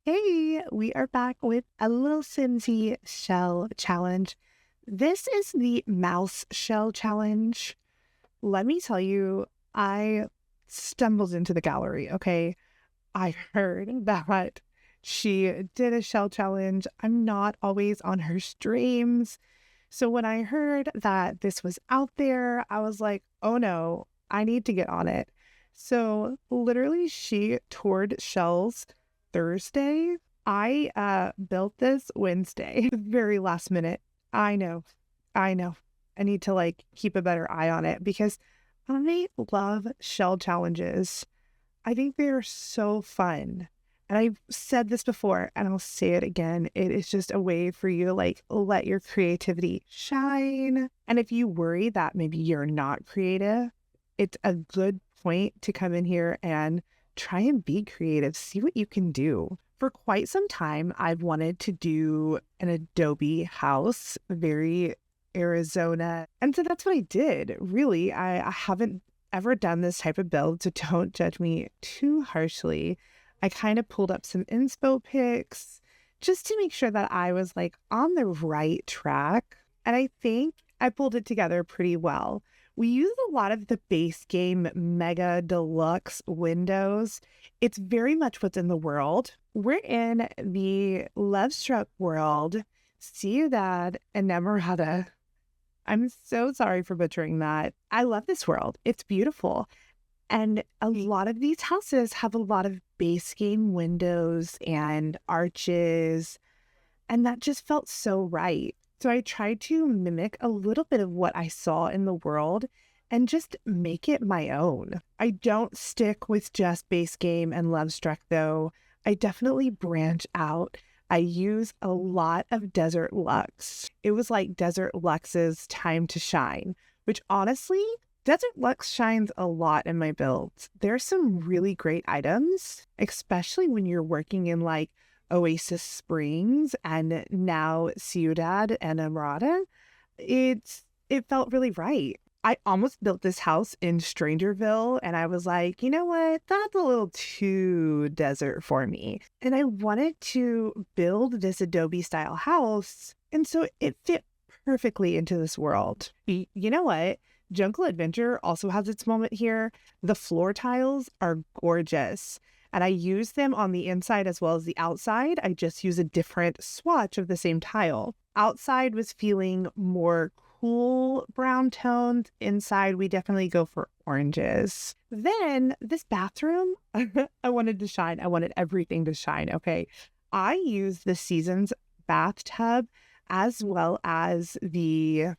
Hey, we are back with a little Simsie shell challenge. This is the mouse shell challenge. Let me tell you, I stumbled into the gallery, okay? I heard that she did a shell challenge. I'm not always on her streams. So when I heard that this was out there, I was like, oh no, I need to get on it. So literally, she toured shells Thursday. I built this Wednesday, very last minute. I know, I know. I need to keep a better eye on it because I love shell challenges. I think they're so fun. And I've said this before and I'll say it again. It is just a way for you to let your creativity shine. And if you worry that maybe you're not creative, it's a good point to come in here and try and be creative. See what you can do. For quite some time, I've wanted to do an Adobe house, very Arizona. And so that's what I did. Really, I haven't ever done this type of build, so don't judge me too harshly. I kind of pulled up some inspo pics just to make sure that I was on the right track. And I think I pulled it together pretty well. We use a lot of the base game Mega Deluxe windows. It's very much what's in the world. We're in the Love Struck world, Ciudad Enamorada. I'm so sorry for butchering that. I love this world. It's beautiful. And a lot of these houses have a lot of base game windows and arches, and that just felt so right. So I tried to mimic a little bit of what I saw in the world and just make it my own. I don't stick with just base game and Love Struck though. I definitely branch out. I use a lot of Desert Luxe. It was like Desert Luxe's time to shine, which honestly, Desert Luxe shines a lot in my builds. There's some really great items, especially when you're working in Oasis Springs and now Ciudad Enamorada. It felt really right. I almost built this house in Strangerville and I was like, you know what? That's a little too desert for me. And I wanted to build this Adobe style house. And so it fit perfectly into this world. You know what? Jungle Adventure also has its moment here. The floor tiles are gorgeous. And I use them on the inside as well as the outside. I just use a different swatch of the same tile. Outside was feeling more cool brown tones. Inside, we definitely go for oranges. Then this bathroom, I wanted to shine. I wanted everything to shine. Okay. I used the Seasons bathtub as well as the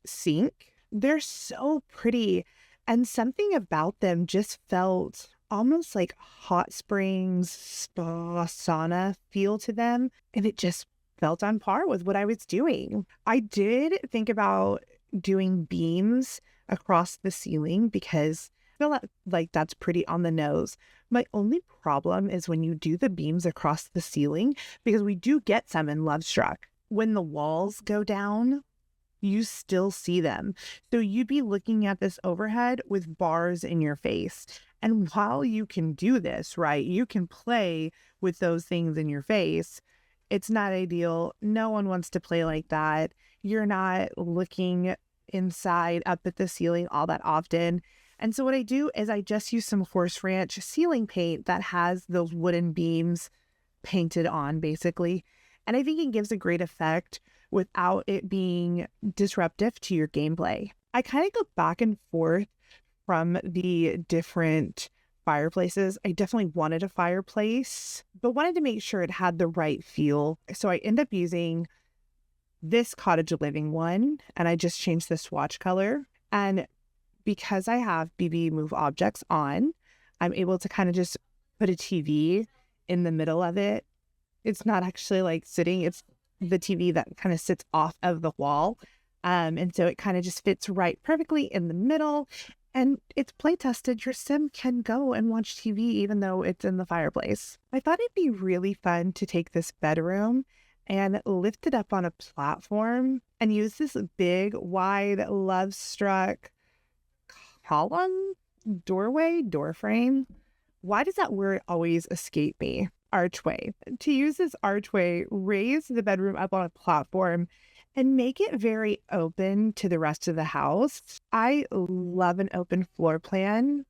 sink. They're so pretty. And something about them just felt almost like hot springs, spa, sauna feel to them. And it just felt on par with what I was doing. I did think about doing beams across the ceiling because I feel like that's pretty on the nose. My only problem is when you do the beams across the ceiling, because we do get some in Love Struck. When the walls go down, you still see them. So you'd be looking at this overhead with bars in your face. And while you can do this, right, you can play with those things in your face. It's not ideal. No one wants to play like that. You're not looking inside up at the ceiling all that often. And so what I do is I just use some Horse Ranch ceiling paint that has those wooden beams painted on basically. And I think it gives a great effect without it being disruptive to your gameplay. I kind of go back and forth from the different fireplaces. I definitely wanted a fireplace, but wanted to make sure it had the right feel. So I end up using this cottage living one, and I just changed the swatch color. And because I have BB Move Objects on, I'm able to kind of just put a TV in the middle of it. It's not actually sitting, it's the TV that kind of sits off of the wall. And so it kind of just fits right perfectly in the middle. And it's play tested. Your sim can go and watch TV even though it's in the fireplace. I thought it'd be really fun to take this bedroom and lift it up on a platform and use this big, wide, Love Struck column, door frame. Why does that word always escape me? archway. To use this archway, raise the bedroom up on a platform and make it very open to the rest of the house. I love an open floor plan,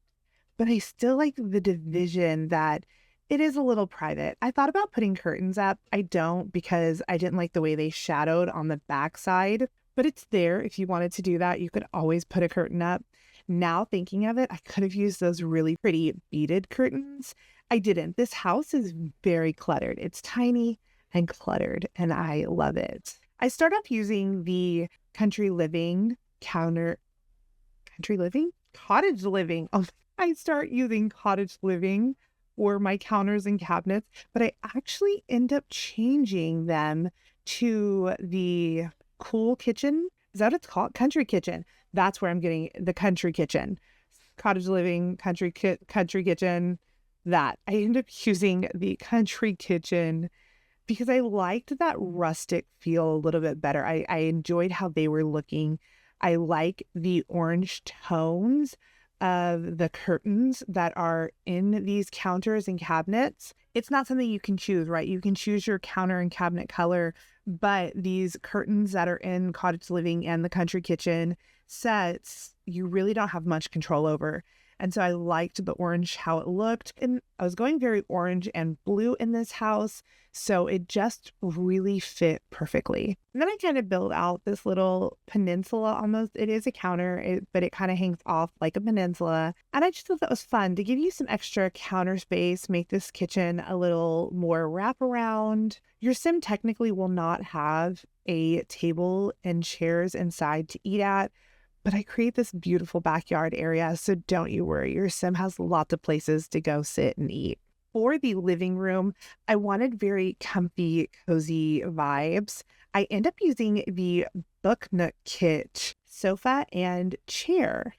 but I still like the division that it is a little private. I thought about putting curtains up. I don't because I didn't like the way they shadowed on the backside, but it's there. If you wanted to do that, you could always put a curtain up. Now thinking of it, I could have used those really pretty beaded curtains. I didn't. This house is very cluttered. It's tiny and cluttered, and I love it. I start off using the country living counter, country living? Cottage living. Oh, I start using cottage living for my counters and cabinets, but I actually end up changing them to the cool kitchen. Is that what it's called? Country kitchen. That's where I'm getting the country kitchen. Cottage living, country kitchen, that. I end up using the country kitchen because I liked that rustic feel a little bit better. I enjoyed how they were looking. I like the orange tones of the curtains that are in these counters and cabinets. It's not something you can choose, right? You can choose your counter and cabinet color, but these curtains that are in cottage living and the country kitchen sets, you really don't have much control over. And so I liked the orange, how it looked. And I was going very orange and blue in this house. So it just really fit perfectly. And then I kind of built out this little peninsula almost. It is a counter, but it kind of hangs off like a peninsula. And I just thought that was fun to give you some extra counter space, make this kitchen a little more wraparound. Your sim technically will not have a table and chairs inside to eat at, but I create this beautiful backyard area, so don't you worry. Your sim has lots of places to go sit and eat. For the living room, I wanted very comfy, cozy vibes. I end up using the Book Nook kit sofa and chair,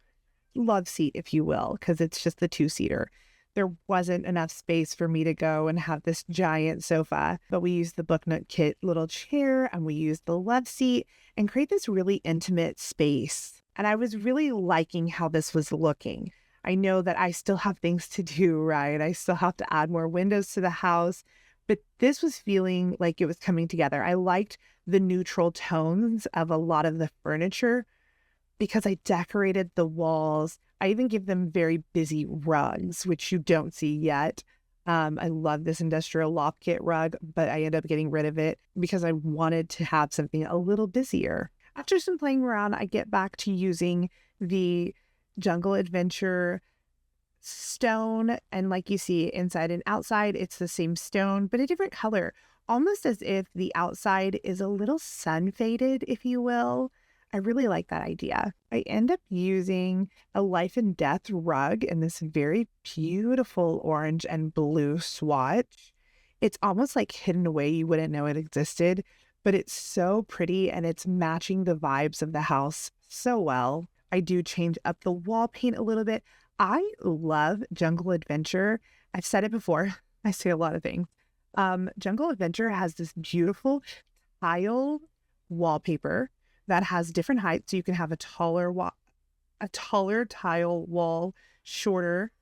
love seat, if you will, because it's just the two-seater. There wasn't enough space for me to go and have this giant sofa, but we used the Book Nook kit little chair and we used the love seat and create this really intimate space. And I was really liking how this was looking. I know that I still have things to do, right? I still have to add more windows to the house, but this was feeling like it was coming together. I liked the neutral tones of a lot of the furniture because I decorated the walls. I even give them very busy rugs, which you don't see yet. I love this industrial loft kit rug, but I ended up getting rid of it because I wanted to have something a little busier. After some playing around, I get back to using the Jungle Adventure stone. And like you see inside and outside, it's the same stone, but a different color, almost as if the outside is a little sun faded, if you will. I really like that idea. I end up using a life and death rug in this very beautiful orange and blue swatch. It's almost like hidden away. You wouldn't know it existed, but it's so pretty and it's matching the vibes of the house so well. I do change up the wall paint a little bit. I love Jungle Adventure. I've said it before. I say a lot of things. Jungle Adventure has this beautiful tile wallpaper that has different heights. So you can have a taller tile wall, shorter,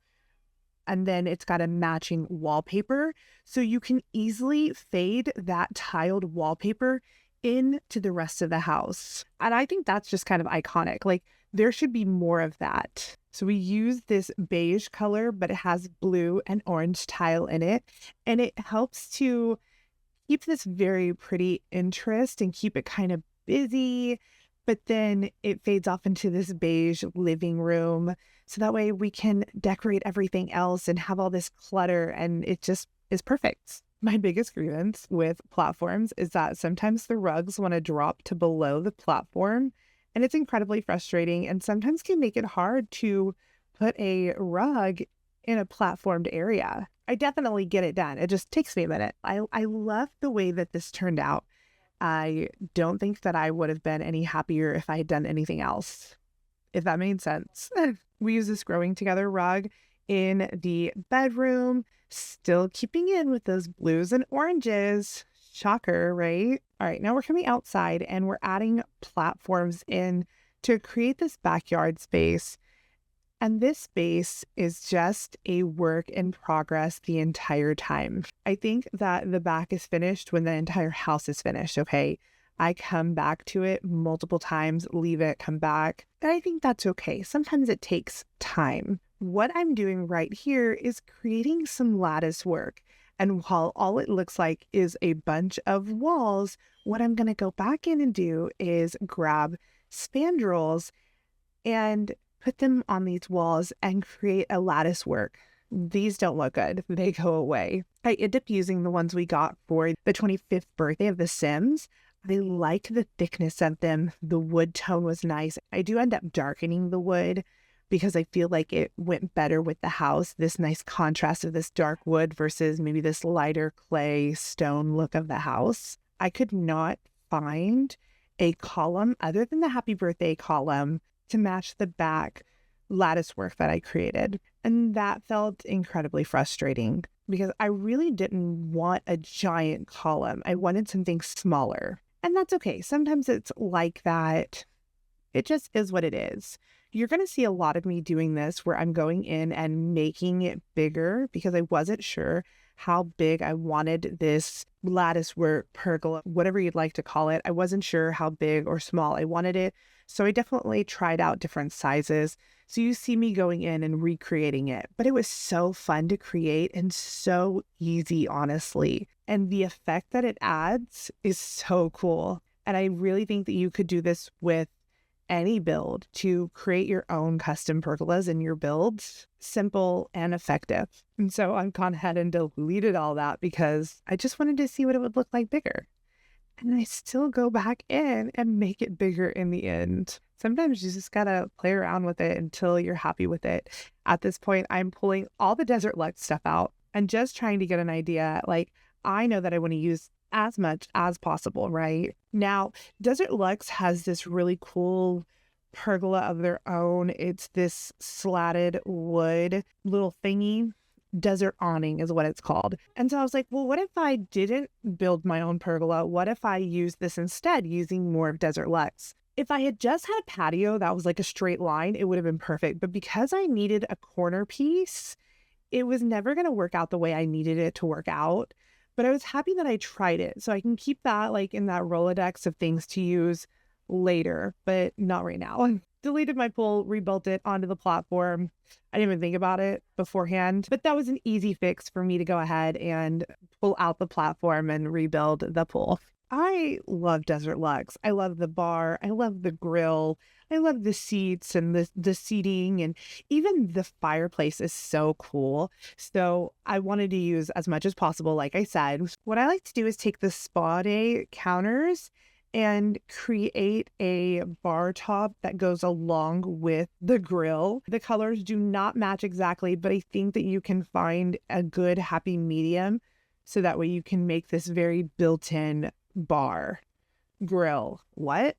and then it's got a matching wallpaper. So you can easily fade that tiled wallpaper into the rest of the house. And I think that's just kind of iconic. Like there should be more of that. So we use this beige color, but it has blue and orange tile in it. And it helps to keep this very pretty interest and keep it kind of busy, but then it fades off into this beige living room. So that way we can decorate everything else and have all this clutter and it just is perfect. My biggest grievance with platforms is that sometimes the rugs want to drop to below the platform and it's incredibly frustrating and sometimes can make it hard to put a rug in a platformed area. I definitely get it done. It just takes me a minute. I love the way that this turned out. I don't think that I would have been any happier if I had done anything else, if that made sense. We use this growing together rug in the bedroom, still keeping in with those blues and oranges. Shocker, right? All right, now we're coming outside and we're adding platforms in to create this backyard space. And this space is just a work in progress the entire time. I think that the back is finished when the entire house is finished, okay? I come back to it multiple times, leave it, come back. And I think that's okay. Sometimes it takes time. What I'm doing right here is creating some lattice work. And while all it looks like is a bunch of walls, what I'm going to go back in and do is grab spandrels and put them on these walls and create a lattice work. These don't look good. They go away. I end up using the ones we got for the 25th birthday of The Sims. I like the thickness of them. The wood tone was nice. I do end up darkening the wood because I feel like it went better with the house. This nice contrast of this dark wood versus maybe this lighter clay stone look of the house. I could not find a column other than the happy birthday column to match the back lattice work that I created. And that felt incredibly frustrating because I really didn't want a giant column. I wanted something smaller. And that's okay. Sometimes it's like that. It just is what it is. You're going to see a lot of me doing this where I'm going in and making it bigger because I wasn't sure how big I wanted this lattice work, pergola, whatever you'd like to call it. I wasn't sure how big or small I wanted it. So I definitely tried out different sizes. So you see me going in and recreating it. But it was so fun to create and so easy, honestly. And the effect that it adds is so cool. And I really think that you could do this with any build to create your own custom pergolas in your builds. Simple and effective. And so I've gone ahead and deleted all that because I just wanted to see what it would look like bigger. And I still go back in and make it bigger in the end. Sometimes you just gotta play around with it until you're happy with it. At this point, I'm pulling all the Desert Luxe stuff out and just trying to get an idea. Like, I know that I want to use as much as possible, right? Now, Desert Luxe has this really cool pergola of their own. It's this slatted wood little thingy. Desert awning is what it's called. And so I was like, well, what if I didn't build my own pergola? What if I used this instead, using more of Desert Luxe? If I had just had a patio that was like a straight line, it would have been perfect. But because I needed a corner piece, it was never going to work out the way I needed it to work out. But I was happy that I tried it. So I can keep that like in that Rolodex of things to use later, but not right now. Deleted my pool, rebuilt it onto the platform. I didn't even think about it beforehand, but that was an easy fix for me to go ahead and pull out the platform and rebuild the pool. I love Desert Luxe. I love the bar. I love the grill. I love the seats and the seating, and even the fireplace is so cool. So I wanted to use as much as possible. Like I said, what I like to do is take the spa day counters and create a bar top that goes along with the grill. The colors do not match exactly, but I think that you can find a good happy medium so that way you can make this very built-in bar grill. What?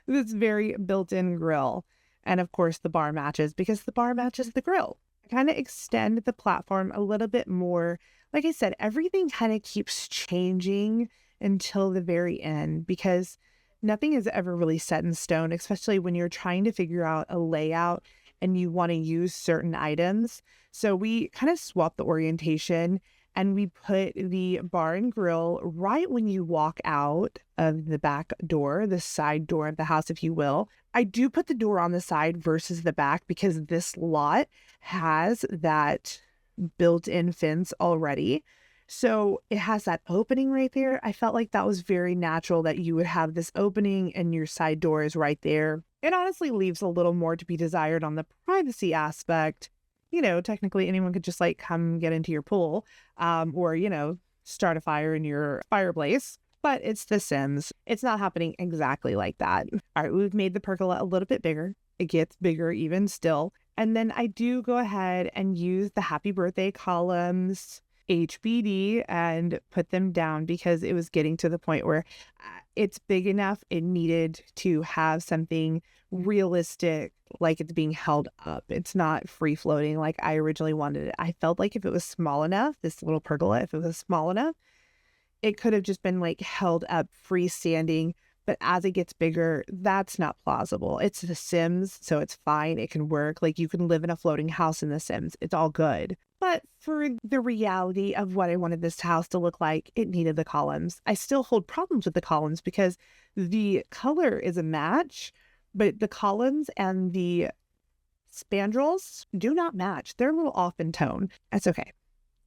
This very built-in grill. And of course the bar matches because the bar matches the grill. I kind of extend the platform a little bit more. Like I said, everything kind of keeps changing until the very end because nothing is ever really set in stone, especially when you're trying to figure out a layout and you want to use certain items. So we kind of swap the orientation and we put the bar and grill right when you walk out of the back door, the side door of the house, if you will. I do put the door on the side versus the back because this lot has that built-in fence already. So it has that opening right there. I felt like that was very natural that you would have this opening and your side door is right there. It honestly leaves a little more to be desired on the privacy aspect. You know, technically anyone could just like come get into your pool or, you know, start a fire in your fireplace. But it's The Sims. It's not happening exactly like that. All right, we've made the pergola a little bit bigger. It gets bigger even still. And then I do go ahead and use the happy birthday columns HBD and put them down because it was getting to the point where it's big enough. It needed to have something realistic, like it's being held up. It's not free floating like I originally wanted it. I felt like if it was small enough, this little pergola, if it was small enough, it could have just been like held up freestanding But as it gets bigger, that's not plausible. It's The Sims, so it's fine. It can work. Like, you can live in a floating house in The Sims. It's all good. But for the reality of what I wanted this house to look like, it needed the columns. I still hold problems with the columns because the color is a match, but the columns and the spandrels do not match. They're a little off in tone. That's okay.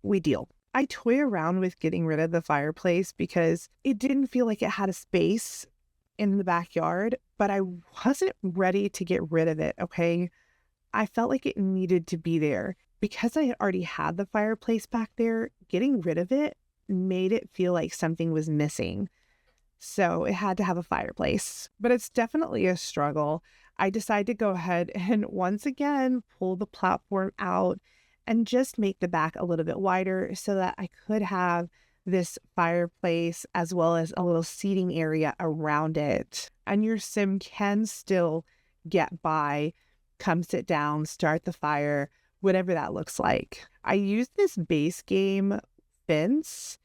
We deal. I toy around with getting rid of the fireplace because it didn't feel like it had a space in the backyard, but I wasn't ready to get rid of it, okay? I felt like it needed to be there. Because I had already had the fireplace back there, getting rid of it made it feel like something was missing. So it had to have a fireplace. But it's definitely a struggle. I decided to go ahead and once again pull the platform out and just make the back a little bit wider so that I could have this fireplace as well as a little seating area around it. And your sim can still get by, come sit down, start the fire, whatever that looks like. I used this base game fence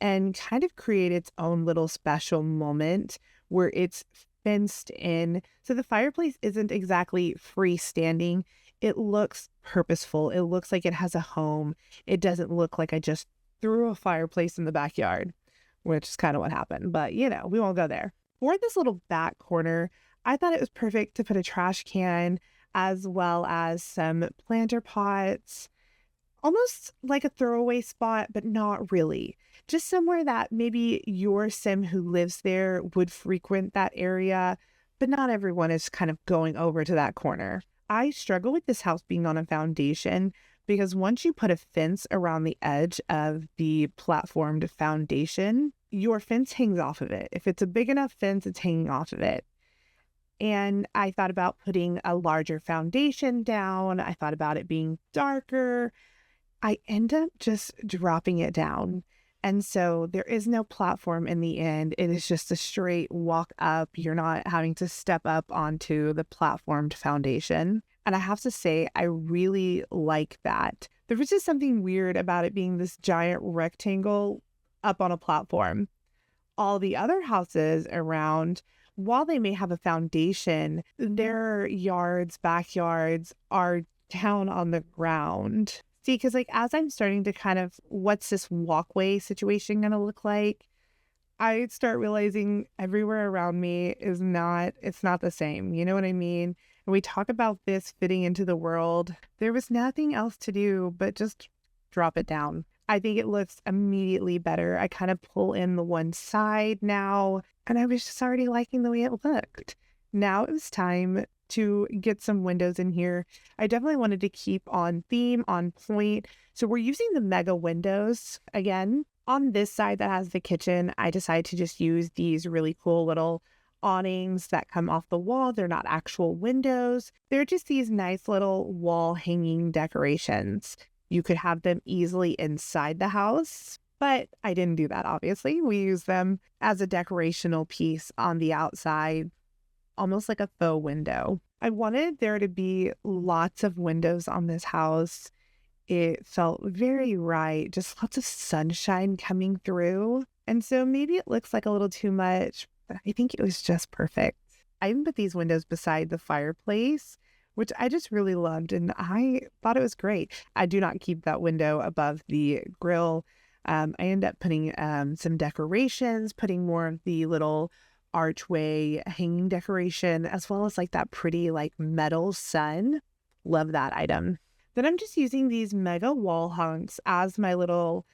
and kind of create its own little special moment where it's fenced in. So the fireplace isn't exactly freestanding. It looks purposeful. It looks like it has a home. It doesn't look like I just threw a fireplace in the backyard, which is kind of what happened. But, you know, we won't go there. For this little back corner, I thought it was perfect to put a trash can as well as some planter pots, almost like a throwaway spot, but not really. Just somewhere that maybe your sim who lives there would frequent that area, but not everyone is kind of going over to that corner. I struggle with this house being on a foundation because once you put a fence around the edge of the platformed foundation, your fence hangs off of it. If it's a big enough fence, it's hanging off of it. And I thought about putting a larger foundation down. I thought about it being darker. I end up just dropping it down. And so there is no platform in the end. It is just a straight walk up. You're not having to step up onto the platformed foundation. And I have to say, I really like that. There was just something weird about it being this giant rectangle up on a platform. All the other houses around, while they may have a foundation, their yards, backyards are down on the ground. See, because like as I'm starting to kind of, what's this walkway situation going to look like? I start realizing everywhere around me it's not the same. You know what I mean? And we talk about this fitting into the world. There was nothing else to do but just drop it down. I think it looks immediately better. I kind of pull in the one side now, and I was just already liking the way it looked. Now it was time to get some windows in here. I definitely wanted to keep on theme, on point. So we're using the mega windows again. On this side that has the kitchen, I decided to just use these really cool little awnings that come off the wall. They're not actual windows. They're just these nice little wall hanging decorations. You could have them easily inside the house, but I didn't do that, obviously. We use them as a decorational piece on the outside, almost like a faux window. I wanted there to be lots of windows on this house. It felt very right, just lots of sunshine coming through. And so maybe it looks like a little too much, but I think it was just perfect. I even put these windows beside the fireplace, which I just really loved, and I thought it was great. I do not keep that window above the grill. I end up putting some decorations, putting more of the little archway hanging decoration, as well as like that pretty like metal sun. Love that item. Then I'm just using these mega wall hunks as my little,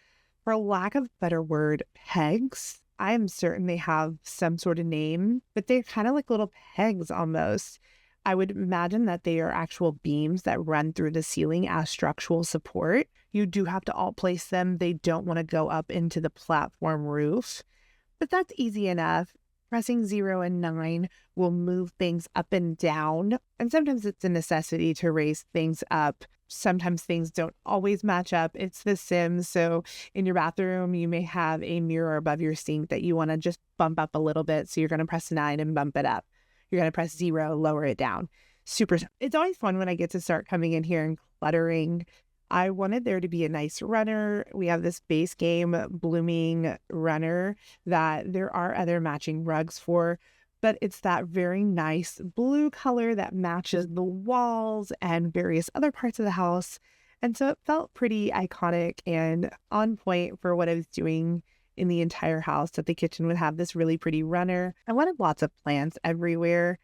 for lack of a better word, pegs. I am certain they have some sort of name, but they're kind of like little pegs almost. I would imagine that they are actual beams that run through the ceiling as structural support. You do have to alt place them. They don't want to go up into the platform roof, but that's easy enough. Pressing 0 and 9 will move things up and down. And sometimes it's a necessity to raise things up. Sometimes things don't always match up. It's The Sims. So in your bathroom, you may have a mirror above your sink that you want to just bump up a little bit. So you're going to press 9 and bump it up. You're going to press 0, lower it down. It's always fun when I get to start coming in here and cluttering. I wanted there to be a nice runner. We have this base game blooming runner that there are other matching rugs for, but it's that very nice blue color that matches the walls and various other parts of the house. And so it felt pretty iconic and on point for what I was doing in the entire house, that the kitchen would have this really pretty runner. I wanted lots of plants everywhere.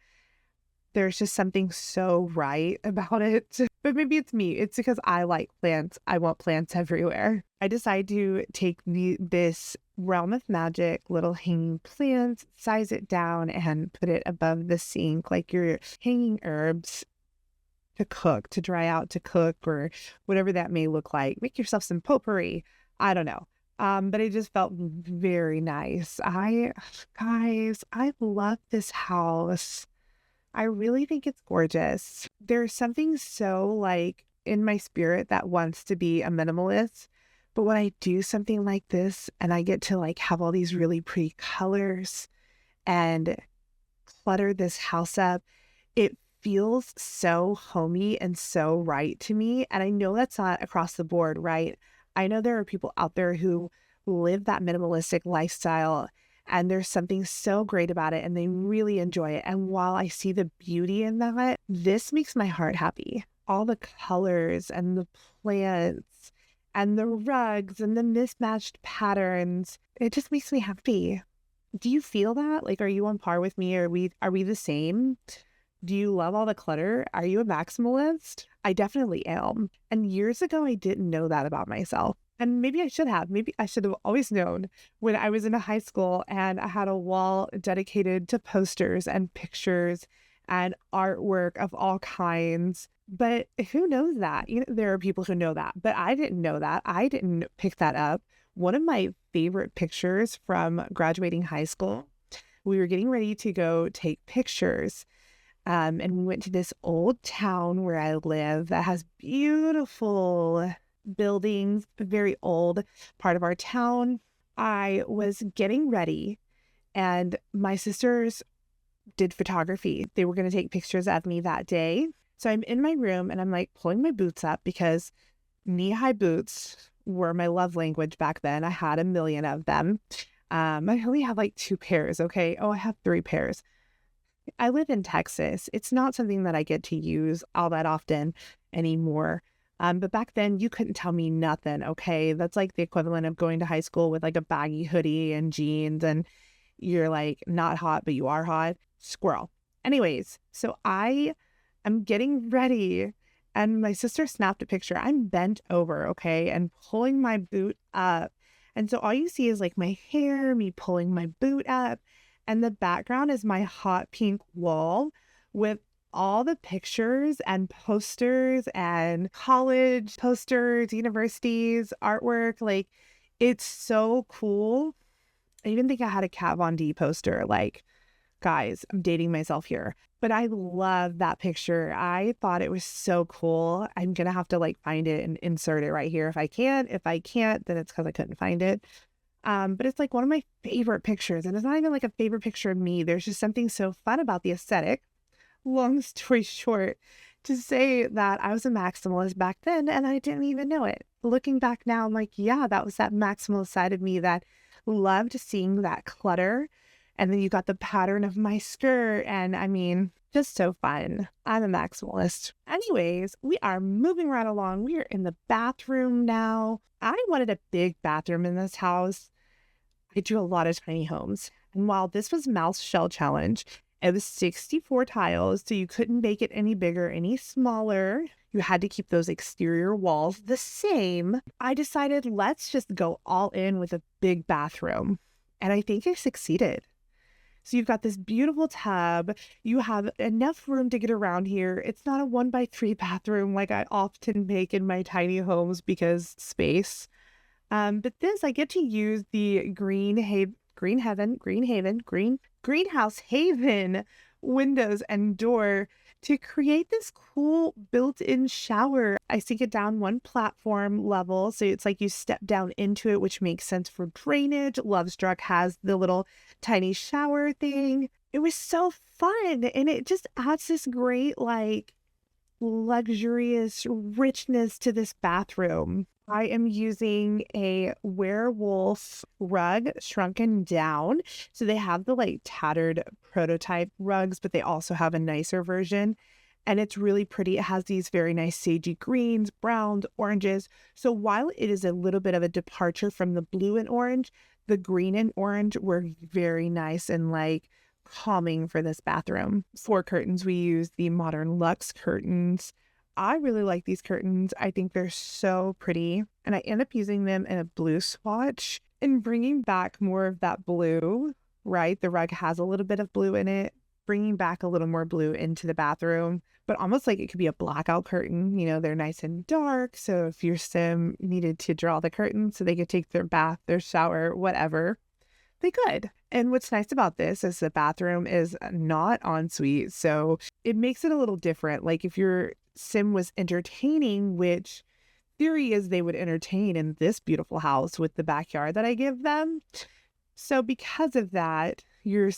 There's just something so right about it. But maybe it's me. It's because I like plants. I want plants everywhere. I decided to take this Realm of Magic little hanging plant, size it down, and put it above the sink like your hanging herbs to cook, to dry out, to cook, or whatever that may look like. Make yourself some potpourri. I don't know. But it just felt very nice. Guys, I love this house. I really think it's gorgeous. There's something so like in my spirit that wants to be a minimalist. But when I do something like this and I get to like have all these really pretty colors and clutter this house up, it feels so homey and so right to me. And I know that's not across the board, right? I know there are people out there who live that minimalistic lifestyle and there's something so great about it and they really enjoy it. And while I see the beauty in that, this makes my heart happy. All the colors and the plants and the rugs and the mismatched patterns, it just makes me happy. Do you feel that? Like, are you on par with me? Are we the same? Do you love all the clutter? Are you a maximalist? I definitely am. And years ago, I didn't know that about myself. And maybe I should have. Maybe I should have always known when I was in high school and I had a wall dedicated to posters and pictures and artwork of all kinds. But who knows that? You know, there are people who know that, but I didn't know that. I didn't pick that up. One of my favorite pictures from graduating high school, we were getting ready to go take pictures. And we went to this old town where I live that has beautiful buildings, a very old part of our town. I was getting ready and my sisters did photography. They were going to take pictures of me that day. So I'm in my room and I'm like pulling my boots up because knee-high boots were my love language back then. I had a million of them. I only have like 2 pairs. Okay. Oh, I have 3 pairs. I live in Texas. It's not something that I get to use all that often anymore. But back then you couldn't tell me nothing. Okay. That's like the equivalent of going to high school with like a baggy hoodie and jeans and you're like not hot, but you are hot. Squirrel. Anyways, so I am getting ready and my sister snapped a picture. I'm bent over, okay, and pulling my boot up. And so all you see is like my hair, me pulling my boot up, and the background is my hot pink wall with all the pictures and posters and college posters, universities, artwork. Like, it's so cool. I even think I had a Kat Von D poster. Like, guys, I'm dating myself here. But I love that picture. I thought it was so cool. I'm going to have to like find it and insert it right here if I can. If I can't, then it's because I couldn't find it. But it's like one of my favorite pictures. And it's not even like a favorite picture of me. There's just something so fun about the aesthetic. Long story short, to say that I was a maximalist back then and I didn't even know it. Looking back now, I'm like, yeah, that was that maximalist side of me that loved seeing that clutter. And then you got the pattern of my skirt. And I mean, just so fun. I'm a maximalist. Anyways, we are moving right along. We are in the bathroom now. I wanted a big bathroom in this house. I do a lot of tiny homes. And while this was Mouse Shell Challenge, it was 64 tiles, so you couldn't make it any bigger, any smaller. You had to keep those exterior walls the same. I decided let's just go all in with a big bathroom. And I think I succeeded. So you've got this beautiful tub. You have enough room to get around here. It's not a 1x3 bathroom like I often make in my tiny homes because space. But this, I get to use the Greenhouse Haven windows and door to create this cool built-in shower. I sink it down one platform level, so it's like you step down into it, which makes sense for drainage. Lovestruck has the little tiny shower thing. It was so fun, and it just adds this great, like, luxurious richness to this bathroom. I am using a werewolf rug shrunken down. So they have the like tattered prototype rugs, but they also have a nicer version. And it's really pretty. It has these very nice sagey greens, browns, oranges. So while it is a little bit of a departure from the blue and orange, the green and orange were very nice and like calming for this bathroom. For curtains, we use the Modern Luxe curtains. I really like these curtains. I think they're so pretty. And I end up using them in a blue swatch and bringing back more of that blue, right? The rug has a little bit of blue in it, bringing back a little more blue into the bathroom, but almost like it could be a blackout curtain. You know, they're nice and dark. So if your sim needed to draw the curtain so they could take their bath, their shower, whatever, they could. And what's nice about this is the bathroom is not ensuite. So it makes it a little different. Like if your sim was entertaining, which theory is they would entertain in this beautiful house with the backyard that I give them. So because of that, your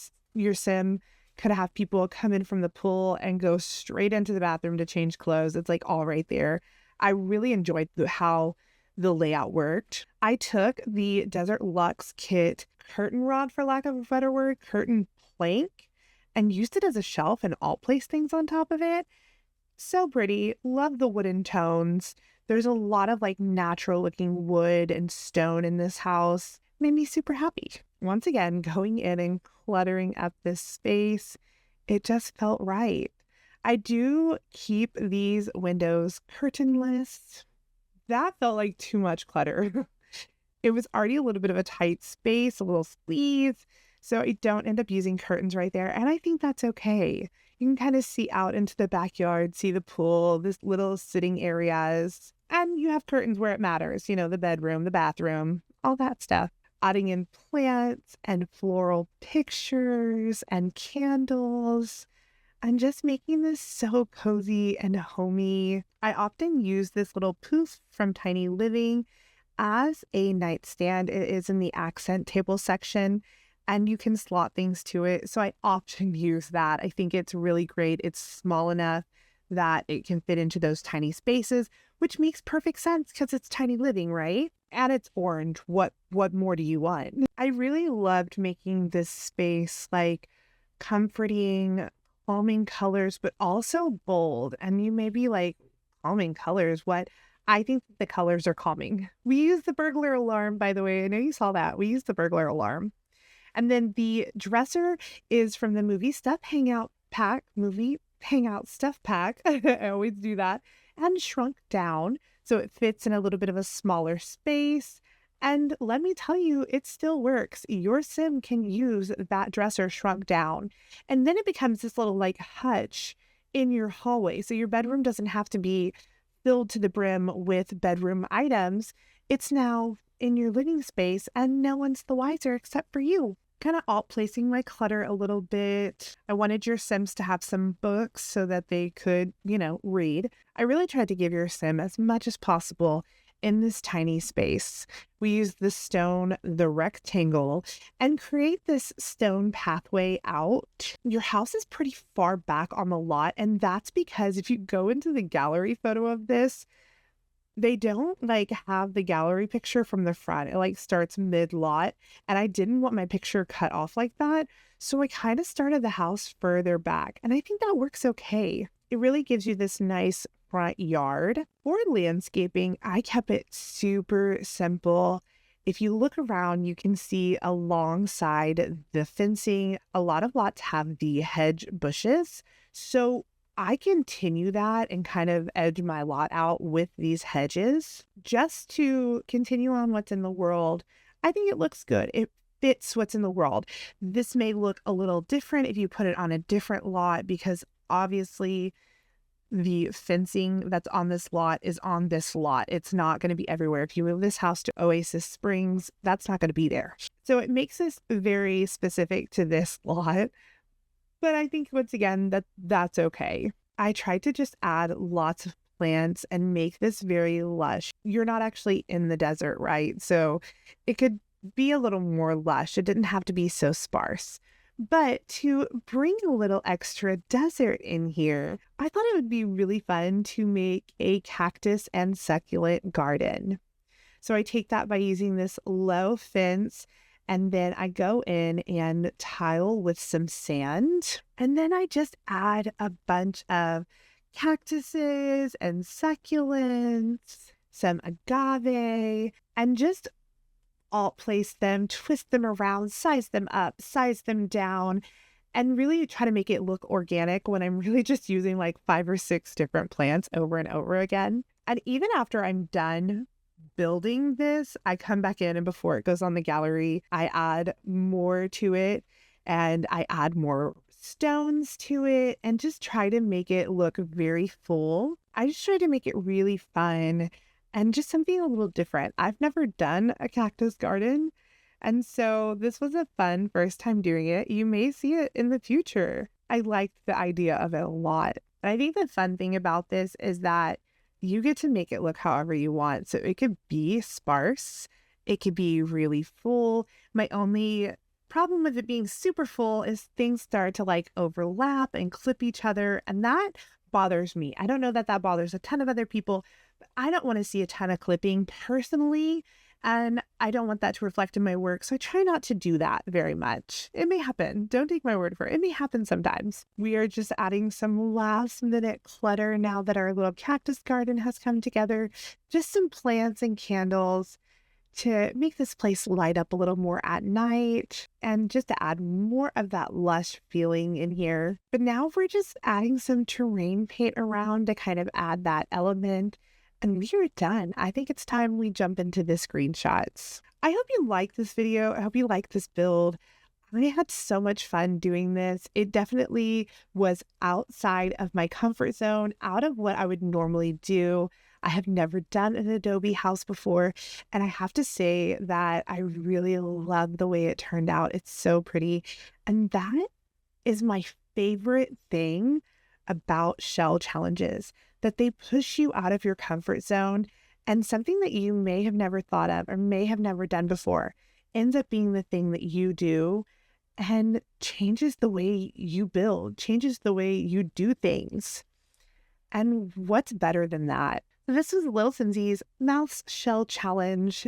sim could have people come in from the pool and go straight into the bathroom to change clothes. It's like all right there. I really enjoyed how the layout worked. I took the Desert Luxe Kit curtain rod, for lack of a better word, curtain plank, and used it as a shelf and all placed things on top of it. So pretty. Love the wooden tones. There's a lot of like natural looking wood and stone in this house. Made me super happy. Once again, going in and cluttering up this space, it just felt right. I do keep these windows curtainless. That felt like too much clutter. It was already a little bit of a tight space, a little sleeve. So I don't end up using curtains right there. And I think that's okay. You can kind of see out into the backyard, see the pool, this little sitting areas. And you have curtains where it matters, you know, the bedroom, the bathroom, all that stuff. Adding in plants and floral pictures and candles and just making this so cozy and homey. I often use this little poof from Tiny Living as a nightstand. It is in the accent table section and you can slot things to it. So I often use that. I think it's really great. It's small enough that it can fit into those tiny spaces, which makes perfect sense because it's Tiny Living, right? And it's orange. What more do you want? I really loved making this space like comforting, calming colors, but also bold. And you may be like, calming colors, what? I think the colors are calming. We use the burglar alarm, by the way. I know you saw that. We use the burglar alarm. And then the dresser is from the movie Stuff Hangout pack, movie Hangout Stuff pack. I always do that. And shrunk down. So it fits in a little bit of a smaller space. And let me tell you, it still works. Your sim can use that dresser shrunk down. And then it becomes this little like hutch in your hallway. So your bedroom doesn't have to be filled to the brim with bedroom items. It's now in your living space and no one's the wiser except for you. Kind of alt placing my clutter a little bit. I wanted your Sims to have some books so that they could, you know, read. I really tried to give your Sim as much as possible in this tiny space. We used the stone, the rectangle, and create this stone pathway out. Your house is pretty far back on the lot, and that's because if you go into the gallery photo of this, they don't like have the gallery picture from the front. It like starts mid-lot, and I didn't want my picture cut off like that. So I kind of started the house further back, and I think that works okay. It really gives you this nice front yard. For landscaping, I kept it super simple. If you look around, you can see alongside the fencing, a lot of lots have the hedge bushes. So I continue that and kind of edge my lot out with these hedges just to continue on what's in the world. I think it looks good. It fits what's in the world. This may look a little different if you put it on a different lot because obviously the fencing that's on this lot is on this lot. It's not going to be everywhere. If you move this house to Oasis Springs, that's not going to be there. So it makes this very specific to this lot. But I think once again, that's okay. I tried to just add lots of plants and make this very lush. You're not actually in the desert, right? So it could be a little more lush. It didn't have to be so sparse. But to bring a little extra desert in here, I thought it would be really fun to make a cactus and succulent garden. So I take that by using this low fence, and then I go in and tile with some sand. And then I just add a bunch of cactuses and succulents, some agave, and just alt place them, twist them around, size them up, size them down, and really try to make it look organic when I'm really just using like 5 or 6 different plants over and over again. And even after I'm done building this, I come back in, and before it goes on the gallery, I add more to it, and I add more stones to it, and just try to make it look very full. I just try to make it really fun and just something a little different. I've never done a cactus garden, and so this was a fun first time doing it. You may see it in the future. I liked the idea of it a lot. And I think the fun thing about this is that you get to make it look however you want. So it could be sparse, it could be really full. My only problem with it being super full is things start to like overlap and clip each other, and that bothers me. I don't know that that bothers a ton of other people, but I don't want to see a ton of clipping personally, and I don't want that to reflect in my work, so I try not to do that very much. It may happen. Don't take my word for it. It may happen sometimes. We are just adding some last minute clutter now that our little cactus garden has come together. Just some plants and candles to make this place light up a little more at night, and just to add more of that lush feeling in here. But now we're just adding some terrain paint around to kind of add that element, and we are done. I think it's time we jump into the screenshots. I hope you like this video. I hope you like this build. I had so much fun doing this. It definitely was outside of my comfort zone, out of what I would normally do. I have never done an Adobe house before, and I have to say that I really love the way it turned out. It's so pretty, and that is my favorite thing about shell challenges, that they push you out of your comfort zone, and something that you may have never thought of or may have never done before ends up being the thing that you do and changes the way you build, changes the way you do things. And what's better than that? This is Lil Simsie's Mouse Shell Challenge.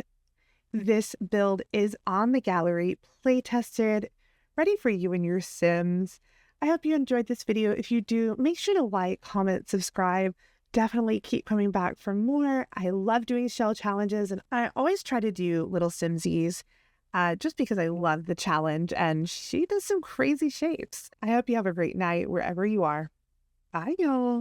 This build is on the gallery, play tested, ready for you and your Sims. I hope you enjoyed this video. If you do, make sure to like, comment, subscribe. Definitely keep coming back for more. I love doing shell challenges, and I always try to do little Simsies just because I love the challenge, and she does some crazy shapes. I hope you have a great night wherever you are. Bye, y'all.